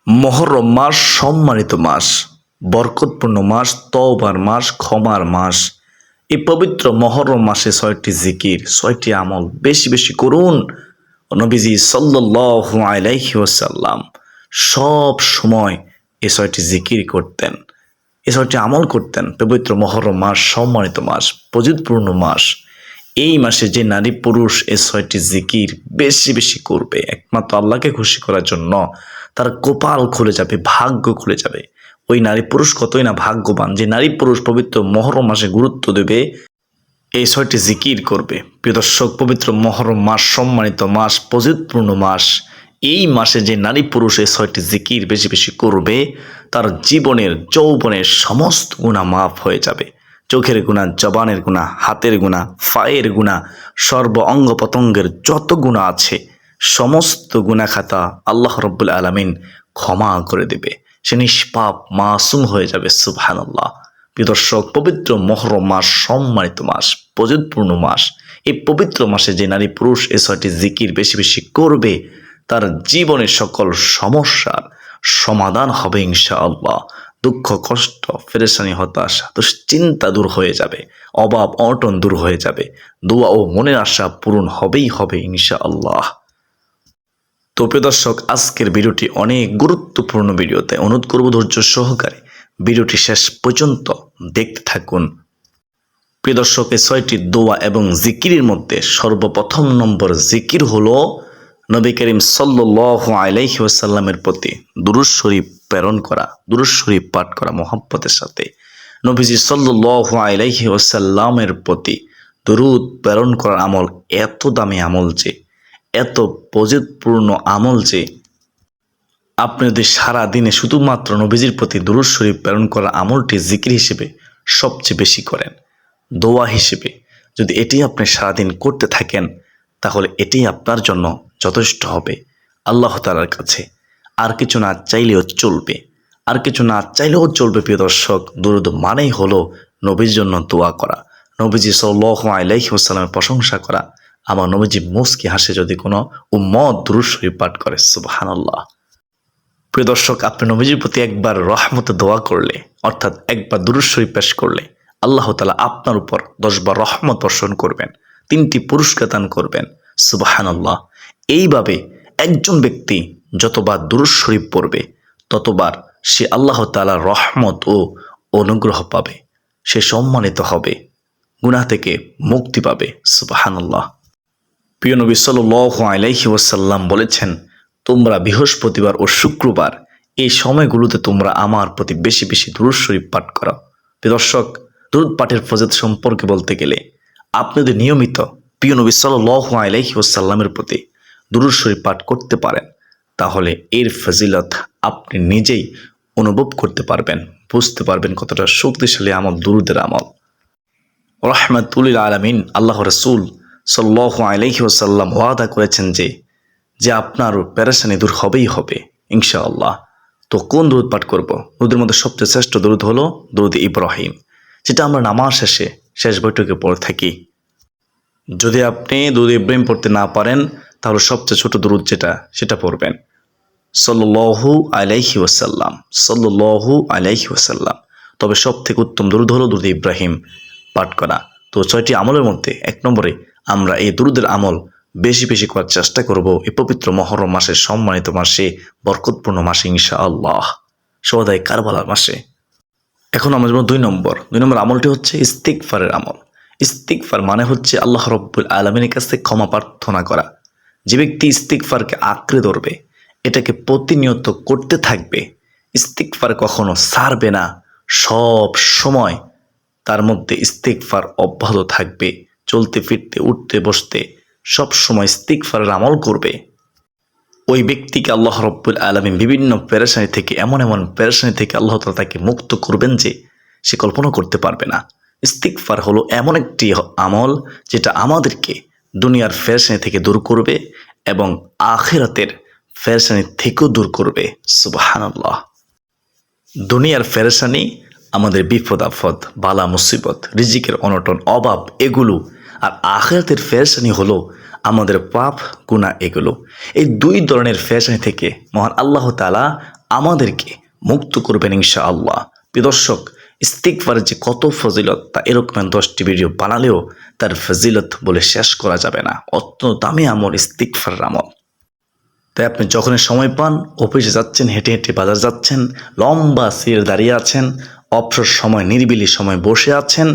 মুহররম মাস সম্মানিত মাস, বরকতপূর্ণ মাস, তওবার মাস, ক্ষমার মাস। এই পবিত্র মুহররম মাসে ৬টি জিকির, ৬টি আমল বেশি বেশি করুন। নবীজি সাল্লাল্লাহু আলাইহি ওয়াসাল্লাম সব সময় এই ৬টি জিকির করতেন, এই ৬টি আমল করতেন। পবিত্র মুহররম মাস সম্মানিত মাস, পবিত্রপূর্ণ মাস। এই মাসে যে নারী পুরুষ এই ৬টি জিকির বেশি বেশি করবে, একমাত্র আল্লাহকে খুশি করার জন্য, তার কপাল খুলে যাবে, ভাগ্য খুলে যাবে। ওই নারী পুরুষ কতই না ভাগ্যবান যে নারী পুরুষ পবিত্র মুহররম মাসে গুরুত্ব দেবে, এই ৬টি জিকির করবে। প্রিয় দর্শক, পবিত্র মুহররম মাস সম্মানিত মাস, পবিত্রপূর্ণ মাস। এই মাসে যে নারী পুরুষ এই ৬টি জিকির বেশি বেশি করবে, তার জীবনের যৌবনের সমস্ত গুনাহ মাফ হয়ে যাবে। চোখের গুনাহ, জবানের গুনাহ, হাতের গুনাহ, পায়ের গুনাহ, সর্ব অঙ্গ প্রত্যঙ্গের যত গুনাহ আছে সমস্ত গুনাহ খাতা আল্লাহ রাব্বুল আলামিন ক্ষমা করে দেবে। সে নিষ্পাপ মাসুম হয়ে যাবে। সুবহানাল্লাহ। প্রিয় দর্শক, পবিত্র মুহররম মাস সম্মানিত মাস, পবিত্রপূর্ণ মাস। এই পবিত্র মাসে যে নারী পুরুষ এই ৬টি জিকির বেশি বেশি করবে, তার জীবনের সকল সমস্যার সমাধান হবে ইনশাআল্লাহ। দুঃখ, কষ্ট, পেরেশানি, হতাশা, দুশ্চিন্তা দূর হয়ে যাবে, অভাব অনটন দূর হয়ে যাবে, দোয়া ও মনের আশা পূরণ হবেই হবে ইনশাআল্লাহ। তো প্রিয় দর্শক, আজকের ভিডিওটি অনেক গুরুত্বপূর্ণ ভিডিওতে অনুরোধ করব ধৈর্য সহকারে ভিডিওটি শেষ পর্যন্ত দেখতে থাকুন। প্রিয় দর্শক, এই ৬টি দোয়া এবং জিকিরের মধ্যে সর্বপ্রথম নম্বর জিকির হলো নবী করিম সাল্লাল্লাহু আলাইহি ওয়াসাল্লামের প্রতি দুরূদ শরীফ প্রেরণ করা, দুরূদ শরীফ পাঠ করা মহব্বতের সাথে। নবীজি সাল্লাল্লাহু আলাইহি ওয়াসাল্লামের প্রতি দুরূদ প্রেরণ করার আমল এত দামি আমল যে, এত পবিত্রপূর্ণ আমল যে, আপনি যদি সারা দিনে শুধুমাত্র নবীজির প্রতি দুরূদ শরীফ প্রেরণ করার আমলটি জিকির হিসেবে সবচেয়ে বেশি করেন, দোয়া হিসেবে যদি এটি আপনি সারাদিন করতে থাকেন, তাহলে এটি আপনার জন্য যথেষ্ট হবে আল্লাহ তাআলার কাছে। আর কিছু না চাইলেও চলবে, আর কিছু না চাইলেও চলবে। প্রিয় দর্শক, দুরূদ মানেই হলো নবীর জন্য দোয়া করা, নবীজি সাল্লাল্লাহু আলাইহি ওয়াসাল্লামের প্রশংসা করা। আমার নবীজি মুস্কি হাসে যদি কোনো উম্মত দুরূদ শরীফ পাঠ করে। সুবহানাল্লাহ। প্রিয় দর্শক, আপনি নবীজির প্রতি একবার রহমতে দোয়া করলে, অর্থাৎ একবার দুরূদ শরীফ পেশ করলে, আল্লাহ তাআলা আপনার উপর 10 বার রহমত বর্ষণ করবেন, 3টি পুরস্কার দান করবেন। সুবহানাল্লাহ। এইভাবে একজন ব্যক্তি যতবার দুরূদ শরীফ পড়বে, ততবার সে আল্লাহ তাআলার রহমত ও অনুগ্রহ পাবে, সে সম্মানিত হবে, গুনাহ থেকে মুক্তি পাবে। সুবহানাল্লাহ। প্রিয় নবী সাল্লাল্লাহু আলাইহি ওয়াসাল্লাম বলেছেন, তোমরা বৃহস্পতিবার ও শুক্রবার এই সময়গুলোতে তোমরা আমার প্রতি বেশি বেশি দুরূদ শরীফ পাঠ করো। প্রিয় দর্শক, দুরূদ পাঠের ফজিলত সম্পর্কে বলতে গেলে, আপনি যদি নিয়মিত প্রিয় নবী সাল্লাল্লাহু আলাইহি ওয়াসাল্লামের প্রতি দুরূদ শরীফ পাঠ করতে পারেন, তাহলে এর ফজিলত আপনি নিজেই অনুভব করতে পারবেন, বুঝতে পারবেন কতটা শক্তিশালী আমল দুরূদের আমল। রাহমাতুল লিল আলামিন আল্লাহ রাসূল সাল্লাল্লাহু আলাইহি ওয়াসাল্লাম ওয়াদা করেছেন যে আপনার পেরেশানি দূর হবেই হবে ইনশাআল্লাহ। তো কোন দুরূদ পাঠ করব? দুরূদের মধ্যে সবচেয়ে শ্রেষ্ঠ দুরূদ হলো দুরূদ ইব্রাহিম, যেটা আমরা নামাজ শেষে শেষ বৈঠকে পড়ে থাকি। যদি আপনি দুরূদ ইব্রাহিম পড়তে না পারেন, তাহলে সবচেয়ে ছোট দুরূদ যেটা, সেটা পড়বেন, সাল্লাল্লাহু আলাইহি ওয়াসাল্লাম, সাল্লাল্লাহু আলাইহি ওয়াসাল্লাম। তবে সব থেকে উত্তম দুরূদ হলো দুরূদ ইব্রাহিম পাঠ করা। তো 6টি আমলের মধ্যে 1 নম্বরে আমরা এই দুরূদের আমল বেশি বেশি করার চেষ্টা করব এই পবিত্র মুহররম মাসের সম্মানিত মাসে, বরকতপূর্ণ মাসে ইনশাআল্লাহ, শোহাদায়ে কারবালার মাসে। এখন আমাদের 2 নম্বর আমলটি হচ্ছে ইস্তিগফারের আমল। ইস্তিগফার মানে হচ্ছে আল্লাহ রাব্বুল আলামিনের কাছে ক্ষমা প্রার্থনা করা। যে ব্যক্তি ইস্তিগফারকে আঁকড়ে ধরবে, এটাকে প্রতিনিয়ত করতে থাকবে, ইস্তিগফার কখনো ছাড়বে না, সব সময় তার মধ্যে ইস্তিগফার অব্যাহত থাকবে, চলতে ফিরতে উঠতে বসতে সব সময় ইস্তিগফারের আমল করবে, ওই ব্যক্তিকে আল্লাহ রাব্বুল আলামিন বিভিন্ন পেরেশানি থেকে, এমন এমন পেরেশানি থেকে আল্লাহ তাআলা তাকে মুক্ত করবেন যে সে কল্পনা করতে পারবে না। ইস্তিগফার হলো এমন একটি আমল যেটা আমাদেরকে দুনিয়ার পেরেশানি থেকে দূর করবে এবং আখিরাতের পেরেশানি থেকেও দূর করবে। সুবহানাল্লাহ। দুনিয়ার পেরেশানি, আমাদের বিপদ আপদ, বালা মুসিবত, রিজিকের অনটন, অভাব, এগুলো। আর আখিরাতের পেরেশানি হলো আমাদের পাপ গুনাহ, এগুলো। এই 2 ধরনের পেরেশানি থেকে মহান আল্লাহ তাআলা আমাদেরকে মুক্ত করবেন ইনশাআল্লাহ। প্রিয় দর্শক, ইস্তিগফারের যে কত ফজিলত তা এরকম 10টি ভিডিও বানালেও তার ফজিলত বলে শেষ করা যাবে না। অত্যন্ত দামি আমল ইস্তিগফারের আমল। তাই আপনি যখনই সময় পান, অফিসে যাচ্ছেন, হেঁটে হেঁটে বাজার যাচ্ছেন, লম্বা সিঁড়ে দাঁড়িয়ে আছেন, অবসর সময় নিরিবিলি সময় বসে আছেন,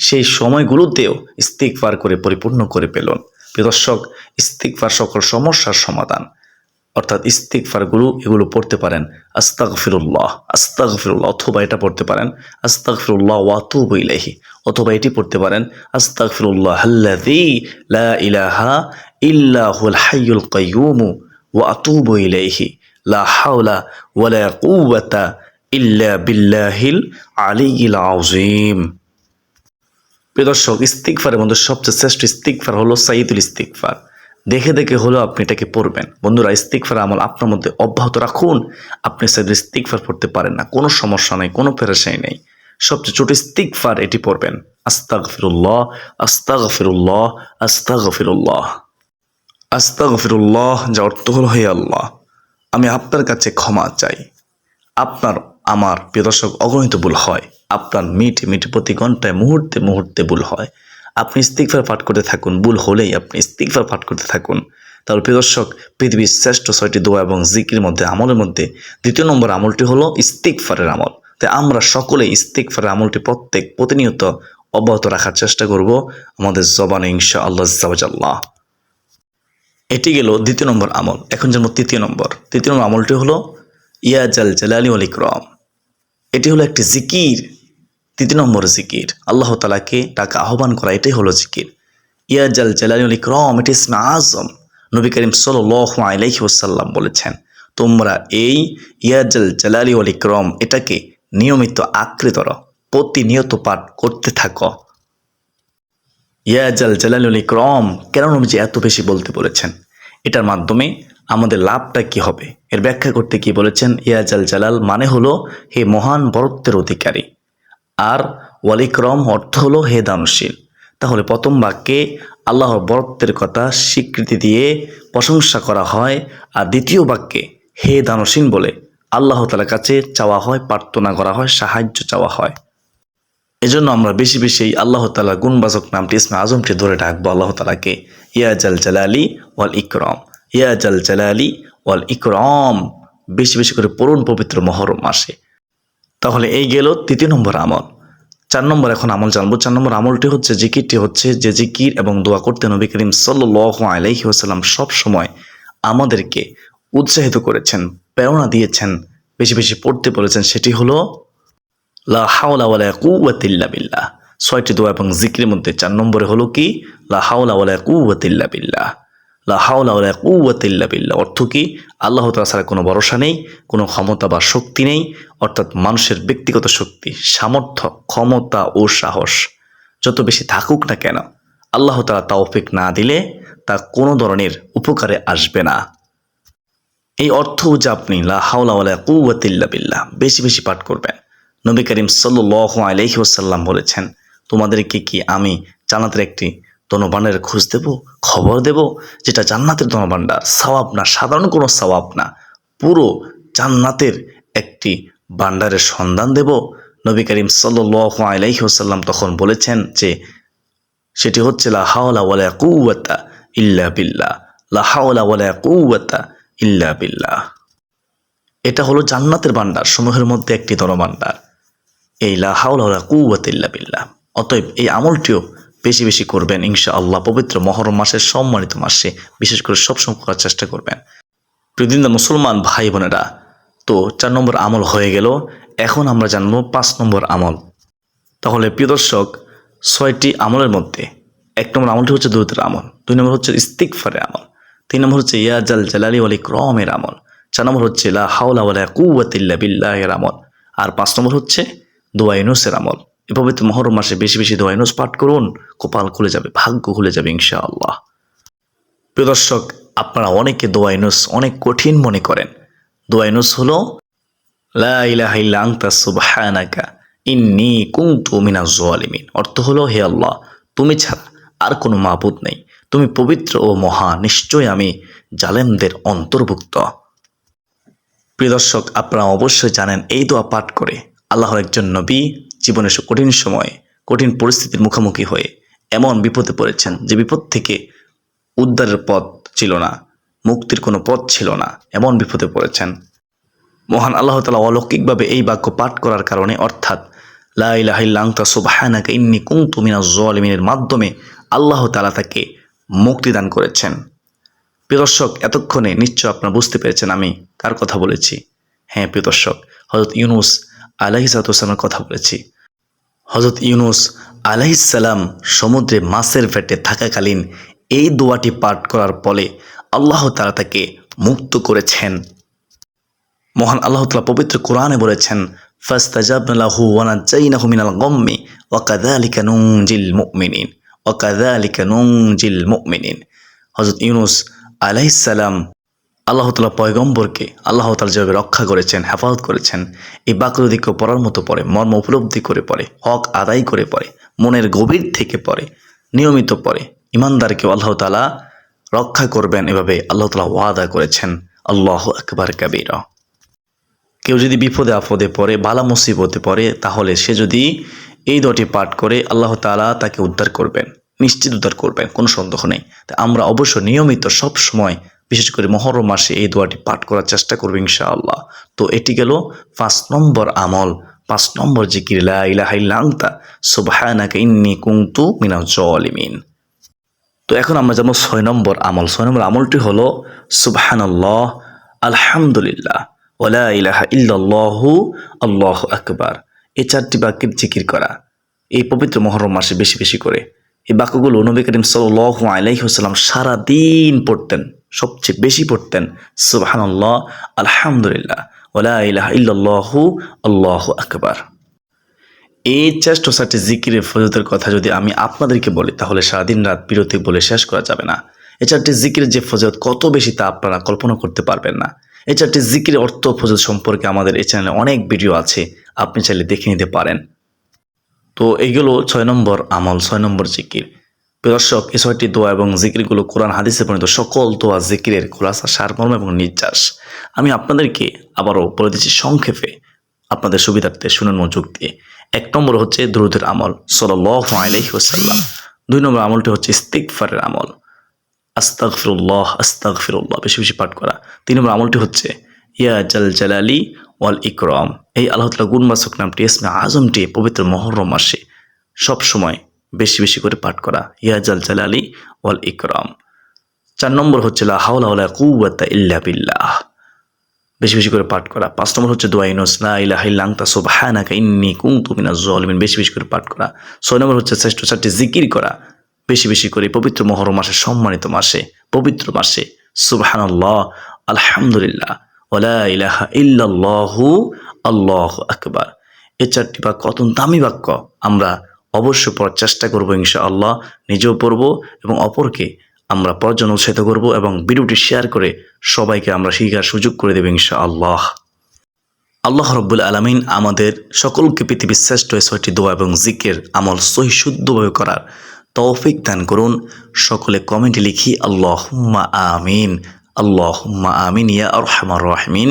সেই সময়গুলোতেও ইস্তিগফার করে পরিপূর্ণ করে ফেলুন। প্রিয় দর্শক, ইস্তিগফার সকল সমস্যার সমাধান। অর্থাৎ ইস্তিগফারগুলো এগুলো পড়তে পারেন আস্তাগফিরুল্লাহ আস্তাগফিরুল্লাহ, অথবা এটা পড়তে পারেন আস্তাগফিরুল্লাহ ওয়া আতুবু ইলাইহি, অথবা এটি পড়তে পারেন আস্তাগফিরুল্লাহ আল্লাযী লা ইলাহা ইল্লা হুয়াল হাইয়ুল কাইয়্যুম ওয়া আতুবু ইলাইহি লা হাওলা ওয়ালা কুওয়াতা ইল্লা বিল্লাহিল আলিয়্যিল আযীম। প্রিয় দর্শক, ইস্তিগফারের মধ্যে সবচেয়ে শ্রেষ্ঠ ইস্তিগফার হলো সাইয়্যিদুল ইস্তিগফার। দেখে দেখে হলেও আপনি এটাকে পড়বেন। বন্ধুরা, ইস্তিগফার আমল আপনার মধ্যে অব্যাহত রাখুন। আপনি সাইয়্যিদুল ইস্তিগফার পড়তে পারেন না, কোনো সমস্যা নেই, কোনো পেরেশানি নেই। সবচেয়ে ছোট ইস্তিগফার এটি পড়বেন আস্তাগফিরুল্লাহ আস্তাগফিরুল্লাহ আস্তাগফিরুল্লাহ আস্তাগফিরুল্লাহ, যা অর্থ হলো হে আল্লাহ, আমি আপনার কাছে ক্ষমা চাই। আপনার আমার প্রিয় দর্শক অগণিত ভুল হয়, আপনার মিটে মিটে প্রতি ঘন্টায় মুহূর্তে মুহূর্তে ভুল হয়। আপনি ইস্তিগফার পাঠ করতে থাকুন, ভুল হলেই আপনি ইস্তিগফার পাঠ করতে থাকুন। তাহলে প্রিয় দর্শক, পৃথিবীর শ্রেষ্ঠ 6টি দোয়া এবং জিকির মধ্যে আমলের মধ্যে 2 নম্বর আমলটি হলো ইস্তিগফারের আমল। তাই আমরা সকলে ইস্তিগফারের আমলটি প্রতিনিয়ত অব্যাহত রাখার চেষ্টা করব আমাদের জবানে ইনশাআল্লাহ আল্লাহ। এটি গেল 2 নম্বর আমল। এখন যেমন 3 নম্বর আমলটি হলো ইয়া জাল জালালি ওয়াল ইকরাম। এটি হলো একটি জিকির, 3 নম্বর জিকির। আল্লাহ তাআলাকে ডাকা আহ্বান করা, এটাই হলো জিকির। ইয়া জাল জালালি ওয়াল ইকরাম, এটি ইসমে আযম। নবী করিম সাল্লাল্লাহু আলাইহি ওয়াসাল্লাম বলেছেন, তোমরা এই ইয়া জাল জালালি ওয়াল ইকরাম এটাকে নিয়মিত আঁকড়ে ধরো, প্রতিনিয়ত পাঠ করতে থাকো। ইয়া জাল জালালি ওয়াল ইকরাম কেন নবীজি এত বেশি বলতে বলেছেন? এটার মাধ্যমে আমাদের লাভটা কি হবে এর ব্যাখ্যা করতে কি বলেছেন, ইয়া জাল জালাল মানে হলো হে মহান বরত্বের অধিকারী, আর ওয়াল ইকরাম অর্থ হলো হে দানশীল। তাহলে প্রথম বাক্যে আল্লাহর বরত্বের কথা স্বীকৃতি দিয়ে প্রশংসা করা হয়, আর দ্বিতীয় বাক্যে হে দানশীল বলে আল্লাহ তাআলার কাছে চাওয়া হয়, প্রার্থনা করা হয়, সাহায্য চাওয়া হয়। এজন্য আমরা বেশি বেশি আল্লাহ তাআলার গুণবাচক নামটি ইসমে আজমটি ধরে ডাকবো আল্লাহ তাআলাকে, ইয়া জাল জালালি ওয়াল ইকরাম, ইয়া জাল জালালি ওয়াল ইকরাম। বেশি বেশি করে পড়ুন পবিত্র মুহররম মাসে। তাহলে এই গেল 3 নম্বর আমল। 4 নম্বর এখন আমল জানবো। 4 নম্বর আমলটি হচ্ছে জিকিরটি হচ্ছে যে জিকির এবং দোয়া করতে নবী করিম সাল্লাল্লাহু আলাইহি ওয়াসাল্লাম সব সময় আমাদেরকে উৎসাহিত করেছেন, প্রেরণা দিয়েছেন, বেশি বেশি পড়তে বলেছেন। সেটি হলো লা হাওলা ওয়ালা কুওয়াতা ইল্লা বিল্লাহ। 6টি দোয়া এবং জিকিরের মধ্যে 4 নম্বরে হলো কি লা হাওলা ওয়ালা কুওয়াতা ইল্লা বিল্লাহ। লা হাওলা ওয়ালা কুওয়াতা ইল্লা বিল্লাহ অর্থ কি? আল্লাহ তাআলা ছাড়া কোনো ভরসা নেই, কোনো ক্ষমতা বা শক্তি নেই। অর্থাৎ মানুষের ব্যক্তিগত শক্তি, সামর্থ্য, ক্ষমতা ও সাহস যত বেশি থাকুক না কেন, আল্লাহ তাআলা তৌফিক না দিলে তা কোনো ধরনের উপকারে আসবে না। এই অর্থ যে আপনি লা হাওলা ওয়ালা কুওয়াতা ইল্লা বিল্লাহ বেশি বেশি পাঠ করবেন। নবী করিম সাল্লাল্লাহু আলাইহি ওয়াসাল্লাম বলেছেন, তোমাদেরকে কি আমি জান্নাতের একটি ধনভাণ্ডারের খোঁজ দেব, খবর দেব, যেটা জান্নাতের ধনভাণ্ডার, সওয়াব না, সাধারণ কোনো সওয়াব না, পুরো জান্নাতের একটি ভাণ্ডারের সন্ধান দেব। নবী করিম সাল্লাল্লাহু আলাইহি ওয়াসাল্লাম তখন বলেছেন যে সেটি হচ্ছে লা হাওলা ওয়ালা কুওয়াতা ইল্লা বিল্লাহ, লা হাওলা ওয়ালা কুওয়াতা ইল্লা বিল্লাহ। এটা হলো জান্নাতের ভাণ্ডার সমূহের মধ্যে একটি ধনভাণ্ডার, এই লা হাওলা ওয়ালা কুওয়াতা ইল্লা বিল্লাহ। অতএব এই আমলটিও বেশি বেশি করবেন ইনশাআল্লাহ। পবিত্র মুহররম মাসের সম্মানিত মাসে বিশেষ করে সবসময় করার চেষ্টা করবেন। প্রিয় মুসলমান ভাই বোনেরা, তো 4 নম্বর আমল হয়ে গেল। এখন আমরা জানবো 5 নম্বর আমল। তাহলে প্রিয় দর্শক, 6টি আমলের মধ্যে 1 নম্বর আমলটি হচ্ছে দরুদের আমল, 2 নম্বর হচ্ছে ইস্তিগফারের আমল, 3 নম্বর হচ্ছে ইয়া জাল জালালি ওয়াল ইকরামের আমল, 4 নম্বর হচ্ছে লা হাওলা ওয়ালা কুওয়াতা ইল্লা বিল্লাহের আমল, আর 5 নম্বর হচ্ছে দোয়া ইউনূসের আমল। এই পবিত্র মুহররম মাসে বেশি বেশি দোয়া ইউনূস পাঠ করুন, কপাল খুলে যাবে, ভাগ্য খুলে যাবে ইনশাআল্লাহ। প্রিয় দর্শক, আপনারা অনেকে দোয়া ইউনূস অনেক কঠিন মনে করেন। দোয়া ইউনূস হলো লা ইলাহা ইল্লা আনতা সুবহানাকা ইন্নী কুনতু মিনাজ জালিমিন। অর্থ হলো হে আল্লাহ, তুমি ছাড়া আর কোনো মাবুদ নেই, তুমি পবিত্র ও মহান, নিশ্চয় আমি জালেমদের অন্তর্ভুক্ত। প্রিয় দর্শক, আপনারা অবশ্যই জানেন এই দোয়া পাঠ করে আল্লাহর একজন নবী জীবনের কঠিন সময়ে কঠিন পরিস্থিতির মুখোমুখি হয়ে এমন বিপদে পড়েছেন যে বিপদ থেকে উদ্ধারের পথ ছিল না, মুক্তির কোনো পথ ছিল না, এমন বিপদে পড়েছেন। মহান আল্লাহ তাআলা অলৌকিকভাবে এই বাক্য পাঠ করার কারণে অর্থাৎ লা ইলাহা ইল্লা আনতা সুবহানাকা ইন্নী কুনতু মিনাজ জালিমিনের মাধ্যমে আল্লাহ তাআলা তাকে মুক্তি দান করেছেন। প্রিয় দর্শক, এতক্ষণে নিশ্চয় আপনারা বুঝতে পেরেছেন আমি কার কথা বলেছি। হ্যাঁ প্রিয় দর্শক, হযরত ইউনূস আলাইহিসসালামের কথা বলেছি। হযরত ইউনূস আলাইহিসসালাম সমুদ্রে মাছের পেটে থাকাকালীন এই দোয়াটি পাঠ করার ফলে আল্লাহ তাআলা তাকে মুক্ত করেছেন। মহান আল্লাহ তাআলা পবিত্র কোরআনে বলেছেন, ফাস্তাজাবনা লাহু ওয়া নাজাইনাহু মিনাল গাম্মি ওয়া কাযালিকা নুনজিল মুমিনিন ওয়া কাযালিকা নুনজিল মুমিনিন। হযরত ইউনূস আলাইহিস সালাম আল্লাহ তাআলা পয়গম্বরকে আল্লাহ তাআলা যেভাবে রক্ষা করেছেন, হেফাজত করেছেন, এই বাক্য যদি কেউ পড়ার মতো পড়ে, মর্ম উপলব্ধি করে পড়ে, হক আদায় করে পড়ে, মনের গভীর থেকে পড়ে, নিয়মিত পড়ে, ইমানদারকেও আল্লাহ তাআলা রক্ষা করবেন, এভাবে আল্লাহ তাআলা ওয়াদা করেছেন। আল্লাহু আকবার কাবীরা। কেউ যদি বিপদে আপদে পড়ে, বালা মুসিবতে পড়ে, তাহলে সে যদি এই দোয়াটি পাঠ করে আল্লাহ তাআলা তাকে উদ্ধার করবেন, নিশ্চিত উদ্ধার করবেন, কোনো সন্দেহ নেই। তাই আমরা অবশ্য নিয়মিত সব সময়, বিশেষ করে মুহররম মাসে এই দোয়াটি পাঠ করার চেষ্টা করব ইনশাআল্লাহ। তো এটি গেল 5 নম্বর আমল, 5 নম্বর জিকির, লা ইলাহা ইল্লা আনতা সুবহানাকা ইন্নী কুনতু মিনাজ জালিমিন। তো এখন আমরা যাব 6 নম্বর আমল। 6 নম্বর আমলটি হলো সুবহানাল্লাহ, আলহামদুলিল্লাহ, ওয়ালা ইলাহা ইল্লাল্লাহু আল্লাহু আকবার। এই 4টি বাক্যের জিকির করা এই পবিত্র মুহররম মাসে বেশি বেশি করে। এই বাক্যগুলো নবী করিম সাল্লাল্লাহু আলাইহি ওয়াসাল্লাম সারাদিন পড়তেন, সবচেয়ে বেশি পড়তেন সুবহানাল্লাহ, আলহামদুলিল্লাহ, ওয়ালা ইলাহা ইল্লাল্লাহু আল্লাহু আকবার। এই চেষ্ট 4টি জিকিরের ফজিলতের কথা যদি আমি আপনাদেরকে বলি তাহলে সারাদিন রাত বিরতি বলে শেষ করা যাবে না। এই 4টি জিকিরের যে ফজিলত কত বেশি তা আপনারা কল্পনা করতে পারবেন না। এই 4টি জিকিরের অর্থ ফজিলত সম্পর্কে আমাদের এই চ্যানেলে অনেক ভিডিও আছে, আপনি চাইলে দেখে নিতে পারেন। তো এইগুলো 6 নম্বর আমল, 6 নম্বর জিকির। প্রিয় দর্শক, এই 6টি দোয়া এবং জিকিরগুলো কোরআন হাদিসে বর্ণিত সকল দোয়া জিকিরের খোলাসা, সারমর্ম এবং নির্যাস। আমি আপনাদেরকে আবারও বলে দিচ্ছি সংক্ষেপে, আপনাদের সুবিধার্থে শুনুন মনোযোগ দিয়ে। 1 নম্বর হচ্ছে দুরূদের আমল সাল্লাল্লাহু আলাইহি ওয়াসাল্লাম। 2 নম্বর আমলটি হচ্ছে ইস্তিগফারের আমল, আস্তাগফিরুল্লাহ আস্তাগফিরুল্লাহ, বেশি বেশি পাঠ করা। 3 নম্বর আমলটি হচ্ছে ইয়া জাল জালালি ওয়াল ইকরাম। এই আল্লাহ তাআলা গুণবাচক নামটি, ইসমে আজমটি পবিত্র মুহররম মাসে সব সময় বেশি বেশি করে পাঠ করা, ইয়া জাল জালালি ওয়াল ইকরাম। 4 নম্বর হচ্ছে লা হাওলা ওয়ালা কুওয়াতা ইল্লা বিল্লাহ, বেশি বেশি করে পাঠ করা। 5 নম্বর হচ্ছে দোয়া ইউনূস, লা ইলাহা ইল্লা আনতা সুবহানাকা ইন্নী কুনতু মিনাজ জালিমিন, বেশি বেশি করে পাঠ করা। 6 নম্বর হচ্ছে শ্রেষ্ঠ 4টি জিকির করা বেশি বেশি করে পবিত্র মুহররম মাসে, সম্মানিত মাসে, পবিত্র মাসে। সুবহানাল্লাহ, আলহামদুলিল্লাহ, ওয়ালা ইলাহা ইল্লাল্লাহু আল্লাহু আকবার। এই 4টি বাক্য অত্যন্ত দামি বাক্য, আমরা অবশ্যই পড়ার চেষ্টা করব ইনশাআল্লাহ। নিজেও পড়ব এবং অপরকে আমরা পড়ার জন্য উৎসাহিত করব এবং ভিডিওটি শেয়ার করে সবাইকে আমরা শিখার সুযোগ করে দেব ইনশাআল্লাহ। আল্লাহ রাব্বুল আলামিন আমাদের সকলকে পৃথিবীর শ্রেষ্ঠ 6টি দোয়া এবং জিকির আমল সহি শুদ্ধভাবে করার তৌফিক দান করুন। সকলে কমেন্টে লিখি আল্লাহুম্মা আমিন, আল্লাহুম্মা আমিন ইয়া আরহামার রাহিমিন।